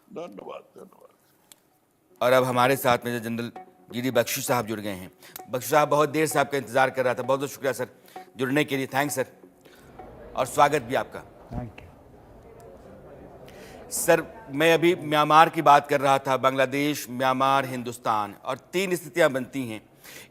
धन्यवाद धन्यवाद। और अब हमारे साथ में जनरल GD बख्शी साहब जुड़ गए हैं। बख्शी साहब, बहुत देर से आपका इंतजार कर रहा था। बहुत बहुत शुक्रिया सर जुड़ने के लिए। थैंक्स सर, और स्वागत भी आपका। थैंक यू सर, मैं अभी म्यांमार की बात कर रहा था, बांग्लादेश, म्यांमार, हिंदुस्तान, और 3 स्थितियां बनती हैं।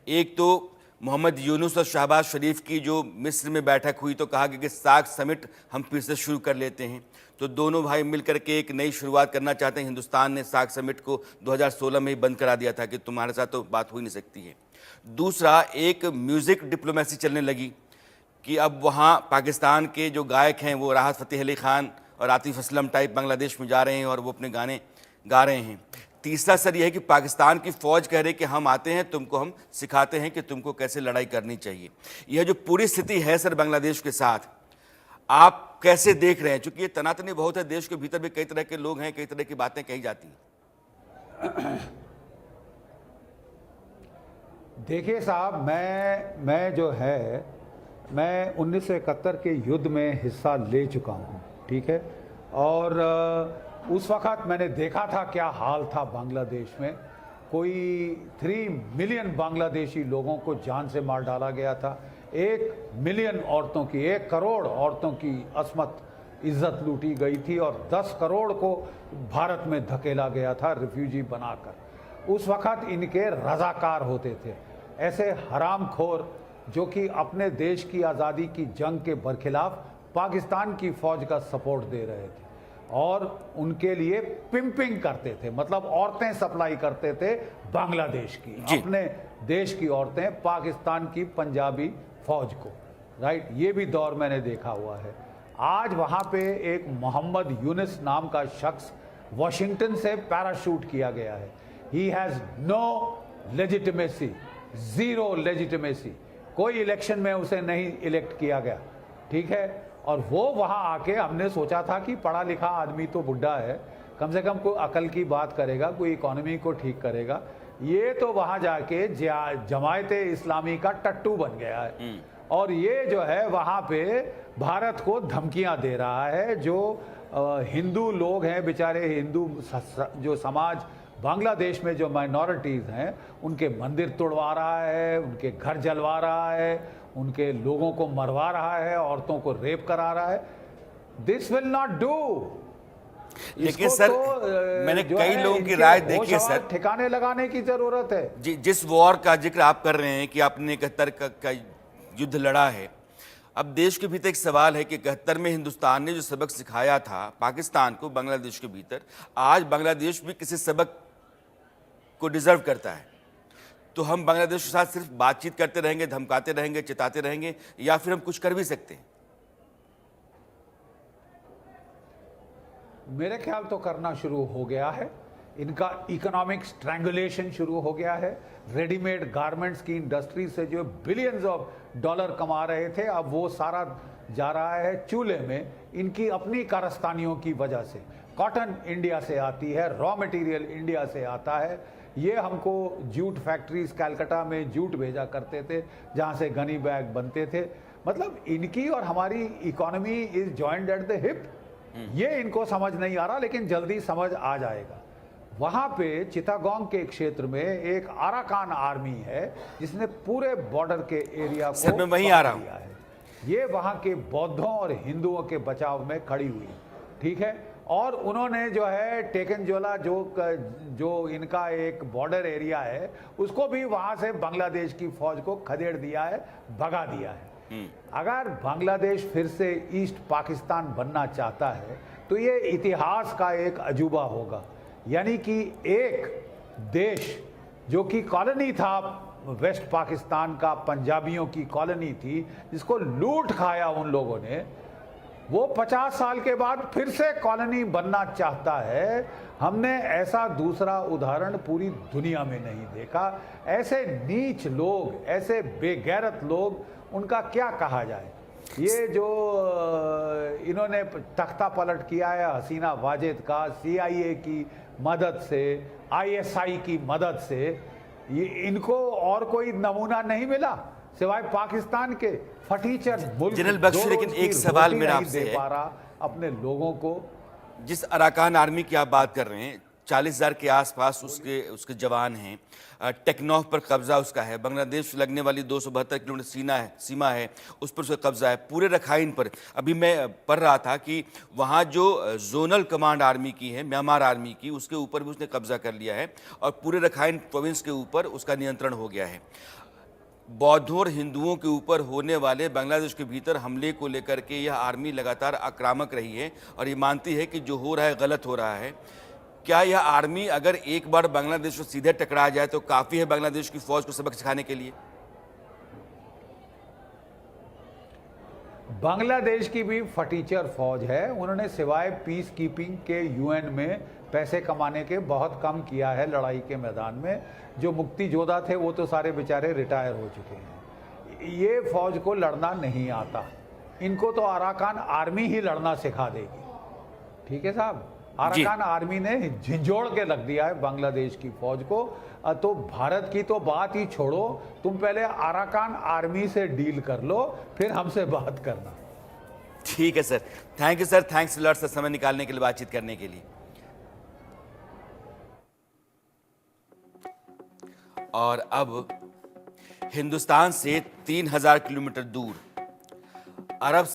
एक तो मोहम्मद यूनुस और शहबाज शरीफ की जो मिस्र में बैठक हुई, तो कहा कि सार्क समिट हम फिर से शुरू कर लेते हैं। तो दोनों भाई मिलकर के एक नई शुरुआत करना चाहते हैं। हिंदुस्तान ने सार्क समिट को 2016 में ही बंद करा दिया था कि तुम्हारे साथ तो बात हो ही नहीं सकती है। दूसरा, एक म्यूज़िक डिप्लोमेसी चलने लगी कि अब वहाँ पाकिस्तान के जो गायक हैं वो राहत फ़तेह अली ख़ान और आतिफ असलम टाइप बांग्लादेश में जा रहे हैं और वो अपने गाने गा रहे हैं। तीसरा सर, यह है कि पाकिस्तान की फ़ौज कह रही कि हम आते हैं, तुमको हम सिखाते हैं कि तुमको कैसे लड़ाई करनी चाहिए। यह जो पूरी स्थिति है सर बांग्लादेश के साथ, आप कैसे देख रहे हैं? चूँकि ये तनातनी बहुत है, देश के भीतर भी कई तरह के लोग हैं, कई तरह की बातें कही जाती हैं। देखिए साहब, मैं जो है, मैं 1971 के युद्ध में हिस्सा ले चुका हूँ, ठीक है। और उस वक़्त मैंने देखा था क्या हाल था बांग्लादेश में। कोई 3 मिलियन बांग्लादेशी लोगों को जान से मार डाला गया था। 1 मिलियन औरतों की, 1 करोड़ औरतों की असमत इज्जत लूटी गई थी और 10 करोड़ को भारत में धकेला गया था रिफ्यूजी बनाकर। उस वक़्त इनके रज़ाकार होते थे, ऐसे हरामखोर जो कि अपने देश की आज़ादी की जंग के बरखिलाफ पाकिस्तान की फ़ौज का सपोर्ट दे रहे थे और उनके लिए पिंपिंग करते थे, मतलब औरतें सप्लाई करते थे बांग्लादेश की, अपने देश की औरतें पाकिस्तान की पंजाबी फ़ौज को, राइट। ये भी दौर मैंने देखा हुआ है। आज वहाँ पे एक मोहम्मद यूनुस नाम का शख्स वॉशिंगटन से पैराशूट किया गया है। He has no legitimacy, zero legitimacy. कोई इलेक्शन में उसे नहीं इलेक्ट किया गया, ठीक है। और वो वहाँ आके, हमने सोचा था कि पढ़ा लिखा आदमी तो बुढ़ा है, कम से कम कोई अकल की बात करेगा, कोई इकोनॉमी को ठीक करेगा। ये तो वहाँ जाके जमायते इस्लामी का टट्टू बन गया है और ये जो है वहाँ पे भारत को धमकियाँ दे रहा है। जो हिंदू लोग हैं बेचारे, हिंदू जो समाज बांग्लादेश में जो माइनॉरिटीज़ हैं, उनके मंदिर तोड़वा रहा है, उनके घर जलवा रहा है, उनके लोगों को मरवा रहा है, औरतों को रेप करा रहा है। This will not do. लेकिन सर, मैंने कई लोगों की राय देखी है सर, ठिकाने लगाने की जरूरत है। जिस वॉर का जिक्र आप कर रहे हैं कि आपने 71 का युद्ध लड़ा है, अब देश के भीतर एक सवाल है कि 71 में हिंदुस्तान ने जो सबक सिखाया था पाकिस्तान को बांग्लादेश के भीतर, आज बांग्लादेश भी किसी सबक को डिजर्व करता है। तो हम बांग्लादेश के साथ सिर्फ बातचीत करते रहेंगे, धमकाते रहेंगे, चिताते रहेंगे, या फिर हम कुछ कर भी सकते हैं? मेरे ख्याल तो करना शुरू हो गया है। इनका इकोनॉमिक स्ट्रैंगुलेशन शुरू हो गया है। रेडीमेड गारमेंट्स की इंडस्ट्री से जो बिलियंस ऑफ डॉलर कमा रहे थे, अब वो सारा जा रहा है चूल्हे में, इनकी अपनी कारस्तानियों की वजह से। कॉटन इंडिया से आती है, रॉ मटेरियल इंडिया से आता है। ये हमको जूट फैक्ट्रीज कलकत्ता में जूट भेजा करते थे जहाँ से गनी बैग बनते थे। मतलब इनकी और हमारी economy is joined at the hip. ये इनको समझ नहीं आ रहा, लेकिन जल्दी समझ आ जाएगा। वहाँ पे चिटागोंग के क्षेत्र में एक अराकान आर्मी है जिसने पूरे बॉर्डर के एरिया को सर, मैं वहीं आ रहा हूँ। है। ये वहाँ के बौद्धों और हिंदुओं के बचाव में खड़ी हुई, ठीक है। और उन्होंने जो है टेकनजोला जो इनका एक बॉर्डर एरिया है, उसको भी वहाँ से बांग्लादेश की फौज को खदेड़ दिया है, भगा दिया है। अगर बांग्लादेश फिर से ईस्ट पाकिस्तान बनना चाहता है तो ये इतिहास का एक अजूबा होगा। यानी कि एक देश जो कि कॉलोनी था वेस्ट पाकिस्तान का, पंजाबियों की कॉलोनी थी, जिसको लूट खाया उन लोगों ने, वो 50 साल के बाद फिर से कॉलोनी बनना चाहता है। हमने ऐसा दूसरा उदाहरण पूरी दुनिया में नहीं देखा। ऐसे नीच लोग, ऐसे बेगैरत लोग, उनका क्या कहा जाए। ये जो इन्होंने तख्ता पलट किया है हसीना वाजिद का, CIA की मदद से, ISI की मदद से, ये इनको और कोई नमूना नहीं मिला सिवाय पाकिस्तान के फटीचर मुल्क। जनरल बख्शी, लेकिन एक सवाल मेरा आपसे दे पा रहा अपने लोगों को। जिस अराकान आर्मी की आप बात कर रहे हैं, 40,000 के आसपास उसके उसके जवान हैं। टेक्नौफ पर कब्जा उसका है। बांग्लादेश से लगने वाली 272 किलोमीटर सीमा है, उस पर उसका कब्जा है। पूरे रखाइन पर अभी मैं पढ़ रहा था कि वहाँ जो जोनल कमांड आर्मी की है, म्यांमार आर्मी की, उसके ऊपर भी उसने कब्जा कर लिया है और पूरे रखाइन प्रोविंस के ऊपर उसका नियंत्रण हो गया है। बौद्धों और हिंदुओं के ऊपर होने वाले बांग्लादेश के भीतर हमले को लेकर के यह आर्मी लगातार आक्रामक रही है और ये मानती है कि जो हो रहा है गलत हो रहा है। क्या यह आर्मी अगर एक बार बांग्लादेश से सीधे टकरा जाए तो काफ़ी है बांग्लादेश की फौज को सबक सिखाने के लिए? बांग्लादेश की भी फटीचर फौज है। उन्होंने सिवाय पीस कीपिंग के यूएन में पैसे कमाने के बहुत कम किया है लड़ाई के मैदान में। जो मुक्ति योद्धा थे वो तो सारे बेचारे रिटायर हो चुके हैं। ये फौज को लड़ना नहीं आता। इनको तो अराकान आर्मी ही लड़ना सिखा देगी। ठीक है साहब, अराकान आर्मी ने झिंझोड़ के रख दिया है बांग्लादेश की फौज को। तो भारत की तो बात ही छोड़ो, तुम पहले अराकान आर्मी से डील कर लो, फिर हमसे बात करना। ठीक है sir, thank you sir, thanks lot sir समय निकालने के लिए, बातचीत करने के लिए। और अब हिंदुस्तान से 3,000 किलोमीटर दूर अरब